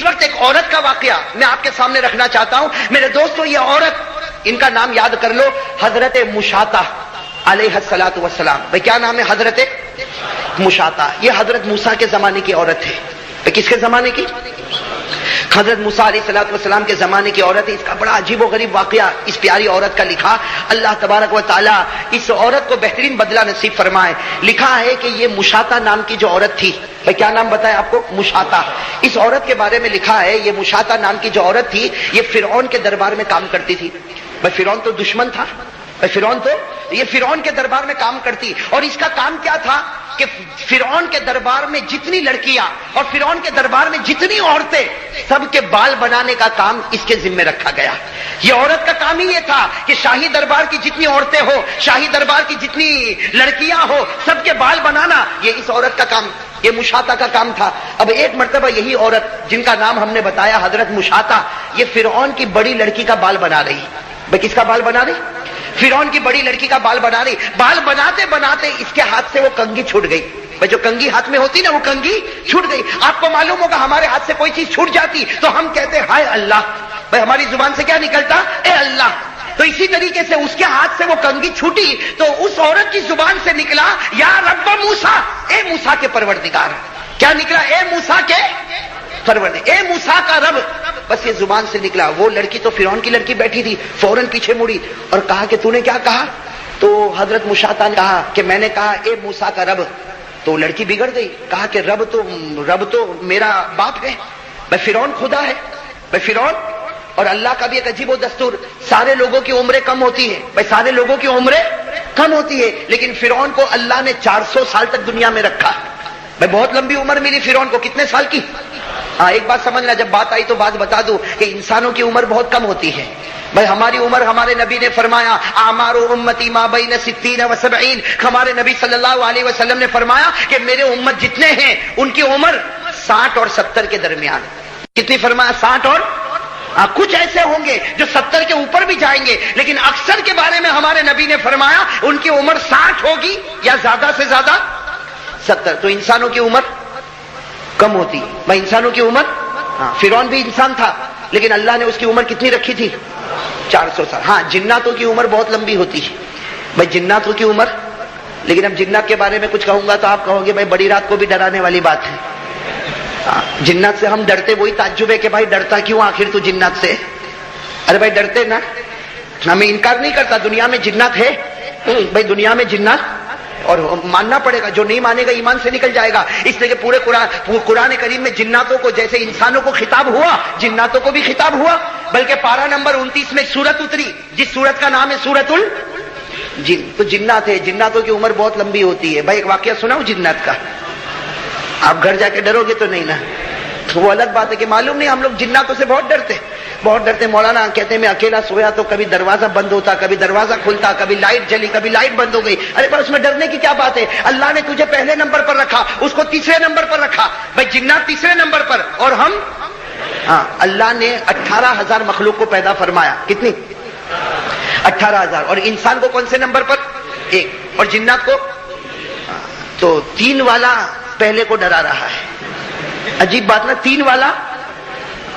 اس وقت ایک عورت کا واقعہ میں آپ کے سامنے رکھنا چاہتا ہوں میرے دوستو. یہ عورت، ان کا نام یاد کر لو، حضرت مشاطہ علیہ الصلوۃ والسلام. بھائی کیا نام ہے؟ حضرت مشاطہ. یہ حضرت موسیٰ کے زمانے کی عورت ہے. کس کے زمانے کی؟ حضرت موسیٰ علیہ الصلوۃ والسلام کے زمانے کی عورت ہے. اس کا بڑا عجیب و غریب واقعہ اس پیاری عورت کا لکھا. اللہ تبارک و تعالی اس عورت کو بہترین بدلہ نصیب فرمائے. لکھا ہے کہ یہ مشاطہ نام کی جو عورت تھی، بھائی کیا نام بتایا آپ کو؟ مشاطہ. اس عورت کے بارے میں لکھا ہے یہ مشاطہ نام کی جو عورت تھی یہ فرعون کے دربار میں کام کرتی تھی. بھائی فرعون تو دشمن تھا، یہ فرعون کے دربار میں کام کرتی. اور اس کا کام کیا تھا کہ فرعون کے دربار میں جتنی لڑکیاں اور فرعون کے دربار میں جتنی عورتیں، سب کے بال بنانے کا کام اس کے ذمہ رکھا گیا. یہ عورت کا کام ہی یہ تھا کہ شاہی دربار کی جتنی عورتیں ہو، شاہی دربار کی جتنی لڑکیاں ہو، سب کے بال بنانا یہ اس عورت کا کام، یہ مشاطہ کا کام تھا. اب ایک مرتبہ یہی عورت جن کا نام ہم نے بتایا حضرت مشاطہ، یہ فرعون کی بڑی لڑکی کا بال بنا رہی. بھائی کس کا بال بنا رہی؟ فرعون کی بڑی لڑکی کا بال بنا رہی. بال بناتے بناتے اس کے ہاتھ سے وہ کنگھی چھوٹ گئی. بھائی جو کنگھی ہاتھ میں ہوتی نا وہ کنگھی چھوٹ گئی. آپ کو معلوم ہوگا ہمارے ہاتھ سے کوئی چیز چھوٹ جاتی تو ہم کہتے ہائے اللہ. بھائی ہماری زبان سے کیا نکلتا؟ اے اللہ. تو اسی طریقے سے اس کے ہاتھ سے وہ کنگھی چھوٹی تو اس عورت کی زبان سے نکلا یا رب موسیٰ، اے موسیٰ کے پروردگار. کیا نکلا؟ اے موسیٰ کے پروردگار، اے موسیٰ کا رب. بس یہ زبان سے نکلا. وہ لڑکی تو فرعون کی لڑکی بیٹھی تھی، فوراً پیچھے مڑی اور کہا کہ تو نے کیا کہا؟ تو حضرت مشاطہ نے کہا کہ میں نے کہا اے موسیٰ کا رب. تو لڑکی بگڑ گئی، کہا کہ رب تو میرا باپ ہے. بھائی فرعون خدا ہے. بھائی فرعون اور اللہ کا بھی ایک عجیب و دستور، سارے لوگوں کی عمریں کم ہوتی ہیں. بھائی سارے لوگوں کی عمریں کم ہوتی ہے، لیکن فرعون کو اللہ نے 400 سال تک دنیا میں رکھا. بھائی بہت لمبی عمر ملی فرعون کو. کتنے سال کی؟ ہاں ایک بات سمجھنا، جب بات آئی تو بات بتا دوں کہ انسانوں کی عمر بہت کم ہوتی ہے. بھائی ہماری عمر، ہمارے نبی نے فرمایا اعمار امتی ما بین 60 و 70. ہمارے نبی صلی اللہ علیہ وسلم نے فرمایا کہ میرے امت جتنے ہیں ان کی عمر 60 اور 70 کے درمیان. کتنی فرمایا؟ 60 اور کچھ ایسے ہوں گے جو 70 کے اوپر بھی جائیں گے، لیکن اکثر کے بارے میں ہمارے نبی نے فرمایا ان کی عمر 60 ہوگی یا زیادہ سے زیادہ 70. تو انسانوں کی عمر کم ہوتی. بھائی انسانوں کی عمر، فرعون بھی انسان تھا لیکن اللہ نے اس کی عمر کتنی رکھی تھی؟ 400 سال. ہاں جناتوں کی عمر بہت لمبی ہوتی ہے. بھائی جناتوں کی عمر، لیکن اب جنات کے بارے میں کچھ کہوں گا تو آپ کہو گے بھائی بڑی رات کو بھی ڈرانے والی بات ہے. جنات سے ہم ڈرتے، وہی تعجب ہے کہ بھائی ڈرتا کیوں آخر تو جنات سے؟ ارے بھائی ڈرتے نا، ہمیں انکار نہیں کرتا دنیا میں جنات ہے. بھائی دنیا میں جنات، اور ماننا پڑے گا، جو نہیں مانے گا ایمان سے نکل جائے گا. اس لیے کہ پورے قرآن کریم میں جناتوں کو جیسے انسانوں کو خطاب ہوا، جناتوں کو بھی خطاب ہوا. بلکہ پارہ نمبر 29 میں سورت اتری جس سورت کا نام ہے سورت الجن. تو جنات ہے، جناتوں کی عمر بہت لمبی ہوتی ہے. بھائی ایک واقعہ سناؤ جنات کا. آپ گھر جا کے ڈرو گے تو نہیں نا، وہ الگ بات ہے کہ معلوم نہیں. ہم لوگ جناتوں سے بہت ڈرتے، بہت ڈرتے. مولانا کہتے ہیں میں اکیلا سویا تو کبھی دروازہ بند ہوتا، کبھی دروازہ کھلتا، کبھی لائٹ جلی، کبھی لائٹ بند ہو گئی. ارے پر اس میں ڈرنے کی کیا بات ہے؟ اللہ نے تجھے پہلے نمبر پر رکھا، اس کو تیسرے نمبر پر رکھا. بھائی جنات تیسرے نمبر پر اور ہم، اللہ نے 18,000 مخلوق کو پیدا فرمایا. کتنی؟ 18,000. اور انسان کو کون سے نمبر پر؟ 1. اور جنات کو تو 3 والا پہلے کو ڈرا رہا ہے. عجیب بات نا، 3 والا.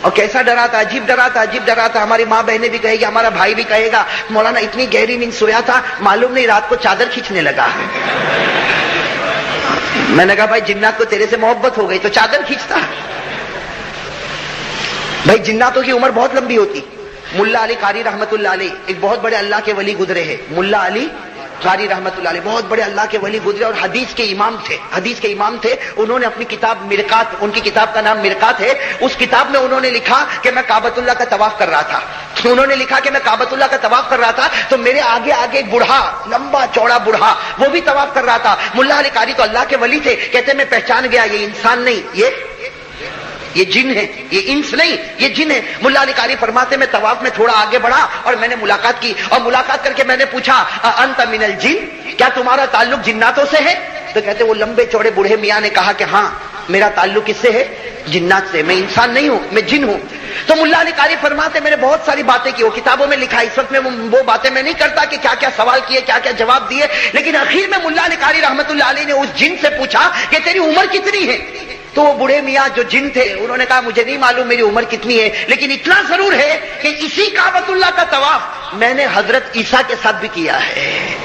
اور کیسا ڈرا تھا؟ عجیب ڈرا تھا، عجیب ڈرا تھا. ہماری ماں بہنیں بھی کہے گی، ہمارا بھائی بھی کہے گا مولانا اتنی گہری نیند سویا تھا معلوم نہیں رات کو چادر کھینچنے لگا. میں نے کہا بھائی جنات کو تیرے سے محبت ہو گئی تو چادر کھینچتا. بھائی جناتوں کی عمر بہت لمبی ہوتی. ملا علی قاری رحمت اللہ علیہ ایک بہت بڑے اللہ کے ولی گزرے ہیں. ملا علی قاری رحمت اللہ علیہ بہت بڑے اللہ کے ولی گزرے اور حدیث کے امام تھے. حدیث کے امام تھے. انہوں نے اپنی کتاب مرقات، ان کی کتاب کا نام مرقات ہے، اس کتاب میں انہوں نے لکھا کہ میں کعبۃ اللہ کا طواف کر رہا تھا. انہوں نے لکھا کہ میں کعبۃ اللہ کا طواف کر رہا تھا تو میرے آگے آگے ایک بوڑھا، لمبا چوڑا بوڑھا، وہ بھی طواف کر رہا تھا. ملا علی قاری تو اللہ کے ولی تھے. کہتے میں پہچان گیا یہ انسان نہیں، یہ جن ہے، یہ انس نہیں، یہ جن ہے. ملا علی قاری فرماتے میں طواف میں تھوڑا آگے بڑھا اور میں نے ملاقات کی اور ملاقات کر کے میں نے پوچھا انت من الجن، کیا تمہارا تعلق جناتوں سے ہے؟ تو کہتے وہ لمبے چوڑے بوڑھے میاں نے کہا کہ ہاں میرا تعلق کس سے ہے؟ جنات سے. میں انسان نہیں ہوں، میں جن ہوں. تو ملا علی قاری فرماتے میں نے بہت ساری باتیں کی، وہ کتابوں میں لکھا. اس وقت میں وہ باتیں میں نہیں کرتا کہ کیا کیا سوال کیے، کیا کیا جواب دیے، لیکن اخیر میں ملا علی قاری رحمت اللہ علیہ نے اس جن سے پوچھا کہ تیری عمر کتنی ہے؟ تو وہ بوڑھے میاں جو جن تھے انہوں نے کہا مجھے نہیں معلوم میری عمر کتنی ہے، لیکن اتنا ضرور ہے کہ اسی کعبۃ اللہ کا طواف میں نے حضرت عیسیٰ کے ساتھ بھی کیا ہے۔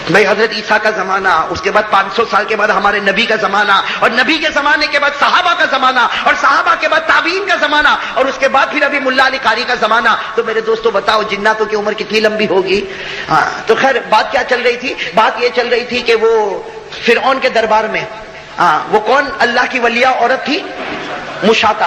بھائی حضرت عیسیٰ کا زمانہ، اس کے بعد 500 سال کے بعد ہمارے نبی کا زمانہ، اور نبی کے زمانے کے بعد صحابہ کا زمانہ، اور صحابہ کے بعد تابعین کا زمانہ، اور اس کے بعد پھر ابھی ملا علی قاری کا زمانہ۔ تو میرے دوستو بتاؤ جناتوں کی عمر کتنی لمبی ہوگی؟ ہاں تو خیر بات کیا چل رہی تھی؟ بات یہ چل رہی تھی کہ وہ فرعون کے دربار میں وہ کون اللہ کی ولیہ عورت تھی؟ مشاطہ۔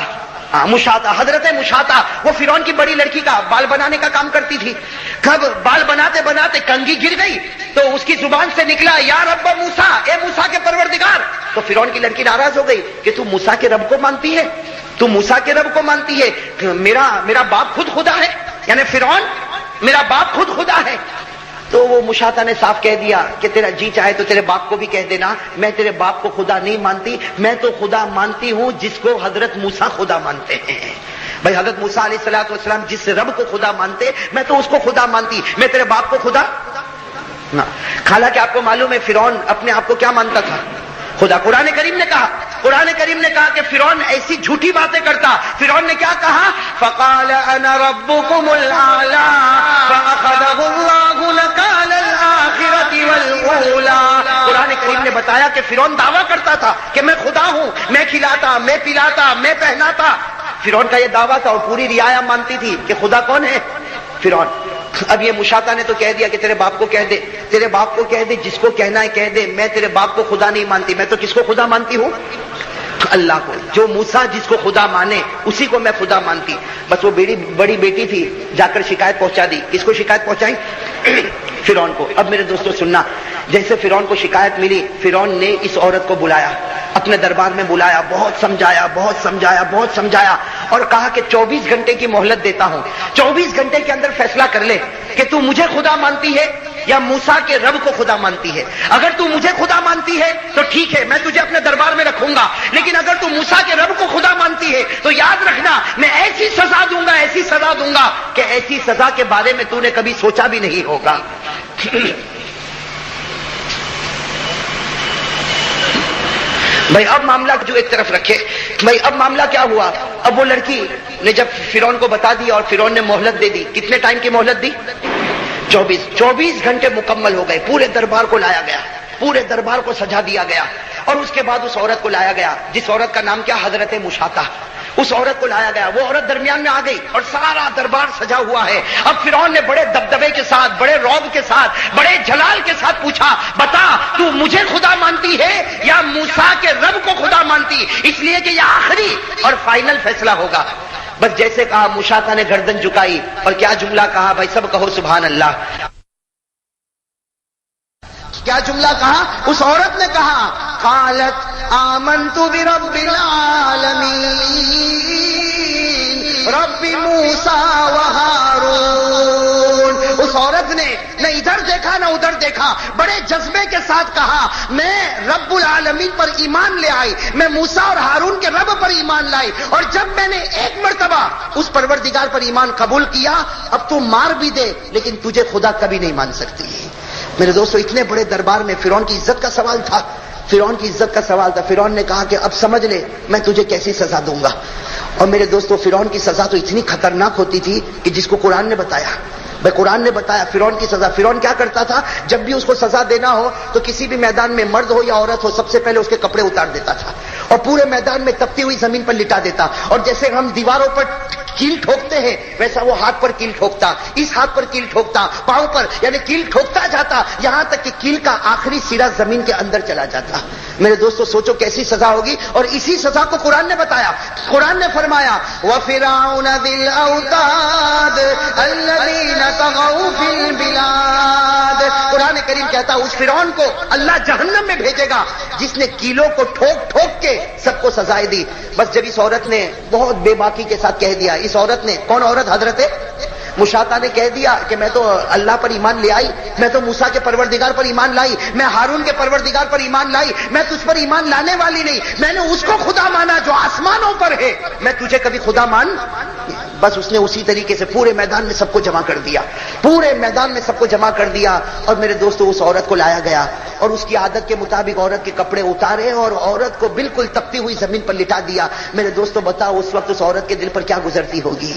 مشاطہ، حضرت مشاطہ، وہ فرعون کی بڑی لڑکی کا بال بنانے کا کام کرتی تھی۔ کب بال بناتے بناتے کنگھی گر گئی تو اس کی زبان سے نکلا یا رب موسیٰ، اے موسیٰ کے پروردگار۔ تو فرعون کی لڑکی ناراض ہو گئی کہ تو موسیٰ کے رب کو مانتی ہے، تو موسیٰ کے رب کو مانتی ہے، میرا باپ خود خدا ہے، یعنی فرعون میرا باپ خود خدا ہے۔ تو وہ مشاطہ نے صاف کہہ دیا کہ تیرا جی چاہے تو تیرے باپ کو بھی کہہ دینا، میں تیرے باپ کو خدا نہیں مانتی، میں تو خدا مانتی ہوں جس کو حضرت موسیٰ خدا مانتے ہیں۔ بھائی حضرت موسیٰ علیہ السلام جس رب کو خدا مانتے میں تو اس کو خدا مانتی، میں تیرے باپ کو خدا نہ۔ حالانکہ آپ کو معلوم ہے فرعون اپنے آپ کو کیا مانتا تھا؟ خدا۔ قرآن کریم نے کہا کہ فرعون ایسی جھوٹی باتیں کرتا۔ فرعون نے کیا کہا؟ فقال انا ربکم الاعلی فاخذہ اللہ نکال الآخرۃ والأولی۔ قرآن کریم نے بتایا کہ فرعون دعویٰ کرتا تھا کہ میں خدا ہوں، میں کھلاتا، میں پلاتا، میں پہناتا۔ فرعون کا یہ دعویٰ تھا اور پوری رعایا مانتی تھی کہ خدا کون ہے؟ فرعون۔ اب یہ مشاطہ نے تو کہہ دیا کہ تیرے باپ کو کہہ دے، تیرے باپ کو کہہ دے، جس کو کہنا ہے کہہ دے، میں تیرے باپ کو خدا نہیں مانتی، میں تو کس کو خدا مانتی ہوں؟ اللہ کو۔ جو موسیٰ جس کو خدا مانے اسی کو میں خدا مانتی۔ بس وہ بڑی بیٹی تھی، جا کر شکایت پہنچا دی۔ کس کو شکایت پہنچائی؟ فرعون کو۔ اب میرے دوستو سننا، جیسے فرعون کو شکایت ملی، فرعون نے اس عورت کو بلایا، اپنے دربار میں بلایا، بہت سمجھایا اور کہا کہ 24 گھنٹے کی مہلت دیتا ہوں، 24 گھنٹے کے اندر فیصلہ کر لے کہ تو مجھے خدا مانتی ہے یا موسیٰ کے رب کو خدا مانتی ہے۔ اگر تو مجھے خدا مانتی ہے تو ٹھیک ہے، میں تجھے اپنے دربار میں رکھوں گا، لیکن اگر تو موسیٰ کے رب کو خدا مانتی ہے تو یاد رکھنا میں ایسی سزا دوں گا کہ ایسی سزا کے بارے میں تو نے کبھی سوچا بھی نہیں ہوگا۔ بھائی اب معاملہ جو ایک طرف رکھے، بھائی اب معاملہ کیا ہوا؟ اب وہ لڑکی نے جب فرعون کو بتا دیا اور فرعون نے مہلت دے دی، کتنے ٹائم کی مہلت دی؟ 24 گھنٹے مکمل ہو گئے۔ پورے دربار کو لایا گیا، پورے دربار کو سجا دیا گیا، اور اس کے بعد اس عورت کو لایا گیا جس عورت کا نام کیا؟ حضرت مشاطہ۔ اس عورت کو لایا گیا، وہ عورت درمیان میں آ گئی اور سارا دربار سجا ہوا ہے۔ اب فرعون نے بڑے دبدبے کے ساتھ، بڑے رعب کے ساتھ، بڑے جلال کے ساتھ پوچھا، بتا تو مجھے خدا مانتی ہے یا موسیٰ کے رب کو خدا مانتی؟ اس لیے کہ یہ آخری اور فائنل فیصلہ ہوگا۔ بس جیسے کہا مشاطہ نے گردن جھکائی اور کیا جملہ کہا؟ بھائی سب کہو سبحان اللہ۔ کیا جملہ کہا؟ اس عورت نے کہا قالت آمنت برب العالمین رب موسیٰ و ہارون۔ اس عورت نے نہ ادھر دیکھا نہ ادھر دیکھا، بڑے جذبے کے ساتھ کہا میں رب العالمین پر ایمان لے آئی، میں موسیٰ اور ہارون کے رب پر ایمان لائی، اور جب میں نے ایک مرتبہ اس پروردگار پر ایمان قبول کیا، اب تو مار بھی دے لیکن تجھے خدا کبھی نہیں مان سکتی۔ میرے دوستو اتنے بڑے دربار میں فرعون کی عزت کا سوال تھا، فرعون نے کہا کہ اب سمجھ لے میں تجھے کیسی سزا دوں گا۔ اور میرے دوستو فرعون کی سزا تو اتنی خطرناک ہوتی تھی کہ جس کو قرآن نے بتایا، قرآن نے بتایا فرعون کی سزا۔ فرعون کیا کرتا تھا؟ جب بھی اس کو سزا دینا ہو تو کسی بھی میدان میں مرد ہو یا عورت ہو سب سے پہلے اس کے کپڑے اتار دیتا تھا اور پورے میدان میں تپتی ہوئی زمین پر لٹا دیتا، اور جیسے ہم دیواروں پر کیل ٹھوکتے ہیں ویسا وہ ہاتھ پر کیل ٹھوکتا، اس ہاتھ پر کیل ٹھوکتا، پاؤں پر، یعنی کیل ٹھوکتا جاتا یہاں تک کہ کیل کا آخری سرا زمین کے اندر چلا جاتا۔ میرے دوستو سوچو کیسی سزا ہوگی، اور اسی سزا کو قرآن نے بتایا۔ قرآن نے فرمایا وَفِرْعَوْنَ ذِي الْأَوْتَادِ الَّذِينَ طَغَوْا فِي الْبِلَادِ۔ قرآن کریم کہتا اس فرعون کو اللہ جہنم میں بھیجے گا جس نے کیلوں کو ٹھوک ٹھوک کے سب کو سزائیں دی۔ بس جب اس عورت نے بہت بے باکی کے ساتھ کہہ دیا، اس عورت نے، کون عورت؟ حضرت مشاطہ نے کہہ دیا کہ میں تو اللہ پر ایمان لے آئی، میں تو موسیٰ کے پروردگار پر ایمان لائی، میں ہارون کے پروردگار پر ایمان لائی، میں تجھ پر ایمان لانے والی نہیں، میں نے اس کو خدا مانا جو آسمانوں پر ہے، میں تجھے کبھی خدا مان۔ بس اس نے اسی طریقے سے پورے میدان میں سب کو جمع کر دیا، پورے میدان میں سب کو جمع کر دیا، اور میرے دوستو اس عورت کو لایا گیا اور اس کی عادت کے مطابق عورت کے کپڑے اتارے اور عورت کو بالکل تپتی ہوئی زمین پر لٹا دیا. میرے دوستو بتاؤ اس وقت اس عورت کے دل پر کیا گزرتی ہوگی؟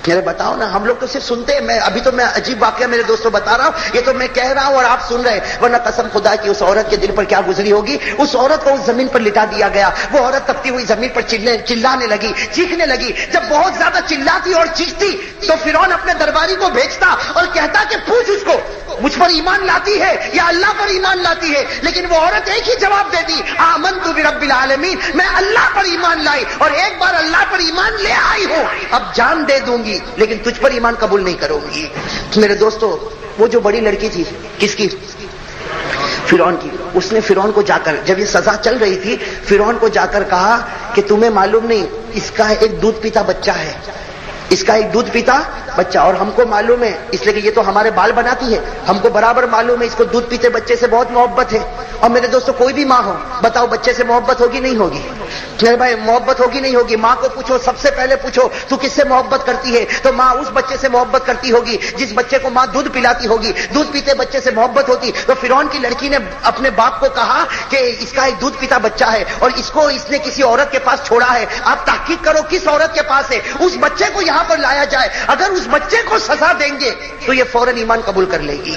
میرے بتاؤ نا, ہم لوگ تو صرف سنتے ہیں. ابھی تو میں عجیب واقعہ میرے دوستوں بتا رہا ہوں, یہ تو میں کہہ رہا ہوں اور آپ سن رہے, ورنہ قسم خدا کی اس عورت کے دل پر کیا گزری ہوگی. اس عورت کو اس زمین پر لٹا دیا گیا. وہ عورت تپتی ہوئی زمین پر چلانے لگی, چیخنے لگی. جب بہت زیادہ چلاتی اور چیختی تو فرعون اپنے درباری کو بھیجتا اور کہتا کہ پوچھ اس کو مجھ پر ایمان لاتی ہے یا اللہ پر ایمان لاتی ہے. لیکن وہ عورت ایک ہی جواب دے دی, آمنت برب العالمین, میں اللہ پر ایمان لائی اور ایک بار اللہ پر ایمان لے آئی ہوں, اب جان دے دوں گی لیکن تجھ پر ایمان قبول نہیں کروں گی. میرے دوستو وہ جو بڑی لڑکی تھی, کس کی؟ فرعون کی. اس نے فرعون کو جا کر, جب یہ سزا چل رہی تھی, فرعون کو جا کر کہا کہ تمہیں معلوم نہیں اس کا ایک دودھ پیتا بچہ ہے, اس کا ایک دودھ پیتا بچہ, اور ہم کو معلوم ہے اس لیے کہ یہ تو ہمارے بال بناتی ہے, ہم کو برابر معلوم ہے اس کو دودھ پیتے بچے سے بہت محبت ہے. اور میرے دوستو کوئی بھی ماں ہو, بتاؤ بچے سے محبت ہوگی نہیں ہوگی؟ میرے بھائی محبت ہوگی نہیں ہوگی؟ ماں کو پوچھو, سب سے پہلے پوچھو تو کس سے محبت کرتی ہے, تو ماں اس بچے سے محبت کرتی ہوگی جس بچے کو ماں دودھ پلاتی ہوگی. دودھ پیتے بچے سے محبت ہوتی. تو فرعون کی لڑکی نے اپنے باپ کو کہا کہ اس کا ایک دودھ پیتا بچہ ہے اور اس نے کسی عورت کے پاس چھوڑا ہے, آپ تحقیق کرو کس عورت کے پاس ہے, اس بچے کو یہاں پر لایا جائے. اگر اس بچے کو سزا دیں گے تو یہ فوراً ایمان قبول کر لے گی,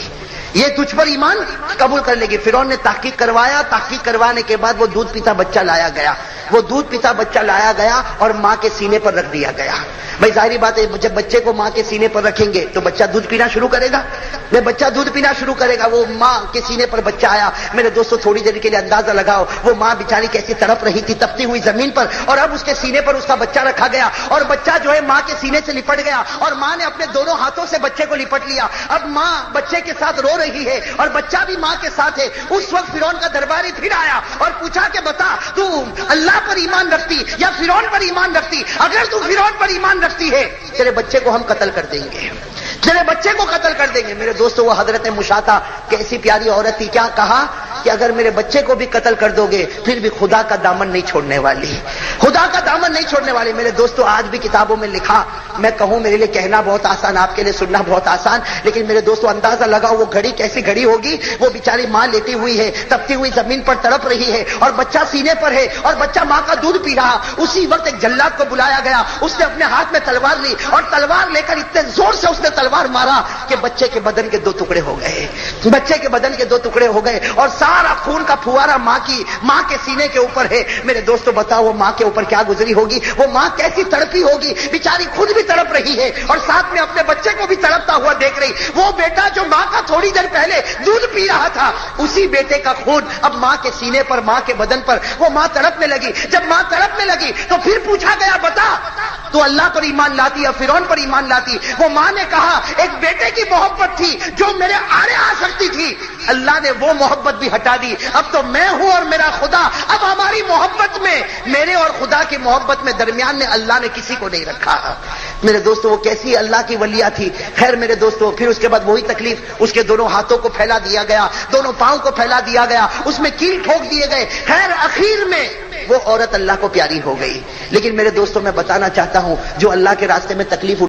یہ تجھ پر ایمان قبول کر لے گی. فرعون نے تحقیق کروایا, تحقیق کروانے کے بعد وہ دودھ پیتا بچہ لایا گیا. وہ دودھ پیتا بچہ لایا گیا اور ماں کے سینے پر رکھ دیا گیا. بھائی ظاہری بات ہے, جب بچے کو ماں کے سینے پر رکھیں گے تو بچہ دودھ پینا شروع کرے گا. بچہ دودھ پینا شروع کرے گا. وہ ماں کے سینے پر بچہ آیا. میرے دوستوں تھوڑی دیر کے لیے اندازہ لگاؤ وہ ماں بیچاری کیسی تڑپ رہی تھی تپتی ہوئی زمین پر, اور اب اس کے سینے پر اس کا بچہ رکھا گیا اور بچہ جو ہے ماں کے سینے سے لپٹ گیا اور ماں نے اپنے دونوں ہاتھوں سے بچے کو لپٹ لیا. اب ماں بچے کے ساتھ رو رہی ہے اور بچہ بھی ماں کے ساتھ ہے. اس وقت فرعون کا درباری پھر آیا اور پوچھا کہ بتا تو اللہ پر ایمان رکھتی یا فرعون پر ایمان رکھتی؟ اگر تو فرعون پر ایمان رکھتی ہے تیرے بچے کو ہم قتل کر دیں گے, تیرے بچے کو قتل کر دیں گے. میرے دوستو وہ حضرت مشاطہ کیسی پیاری عورت تھی, کیا کہا کہ اگر میرے بچے کو بھی قتل کر دو گے پھر بھی خدا کا دامن نہیں چھوڑنے والی, خدا کا دامن نہیں چھوڑنے والی. میرے دوستو آج بھی کتابوں میں لکھا, میں کہوں میرے لیے کہنا بہت آسان, آپ کے لیے سننا بہت آسان, لیکن میرے دوستو اندازہ لگاؤ وہ گھڑی کیسی گھڑی ہوگی. وہ بیچاری ماں لیٹی ہوئی ہے, تپتی ہوئی زمین پر تڑپ رہی ہے اور بچہ سینے پر ہے اور بچہ ماں کا دودھ پی رہا. اسی وقت ایک جلاد کو بلایا گیا, اس نے اپنے ہاتھ میں تلوار لی اور تلوار لے کر اتنے زور سے اس نے تلوار مارا کہ بچے کے بدن کے 2 ٹکڑے ہو گئے, بچے کے بدن کے 2 ٹکڑے ہو گئے اور سارا خون کا پھوارا ماں کے سینے کے اوپر ہے. میرے دوستو بتاؤ وہ ماں کے اوپر کیا گزری ہوگی, وہ ماں کیسی تڑپی ہوگی. بیچاری خود بھی تڑپ رہی ہے اور ساتھ میں اپنے بچے کو بھی تڑپتا ہوا دیکھ رہی. وہ بیٹا جو ماں کا تھوڑی دیر پہلے دودھ پی رہا تھا, اسی بیٹے کا خون اب ماں کے سینے پر, ماں کے بدن پر. وہ ماں تڑپنے لگی. جب ماں تڑپنے لگی تو پھر پوچھا گیا بتا تو اللہ پر ایمان لاتی یا فرعون پر ایمان لاتی؟ وہ ماں نے کہا ایک بیٹے کی محبت تھی جو میرے آڑے آ سکتی تھی, اللہ نے وہ محبت بھی ہٹا دی. اب تو میں ہوں اور میرا خدا, اب ہماری محبت میں, میرے اور خدا کی محبت میں درمیان میں اللہ نے کسی کو نہیں رکھا. میرے دوستو وہ کیسی اللہ کی ولیہ تھی. خیر میرے دوستو پھر اس کے بعد وہی تکلیف, اس کے دونوں ہاتھوں کو پھیلا دیا گیا, دونوں پاؤں کو پھیلا دیا گیا, اس میں کیل ٹھوک دیے گئے. خیر اخیر میں وہ عورت اللہ کو پیاری ہو گئی. لیکن میرے دوستو میں بتانا چاہتا ہوں جو اللہ کے راستے میں تکلیف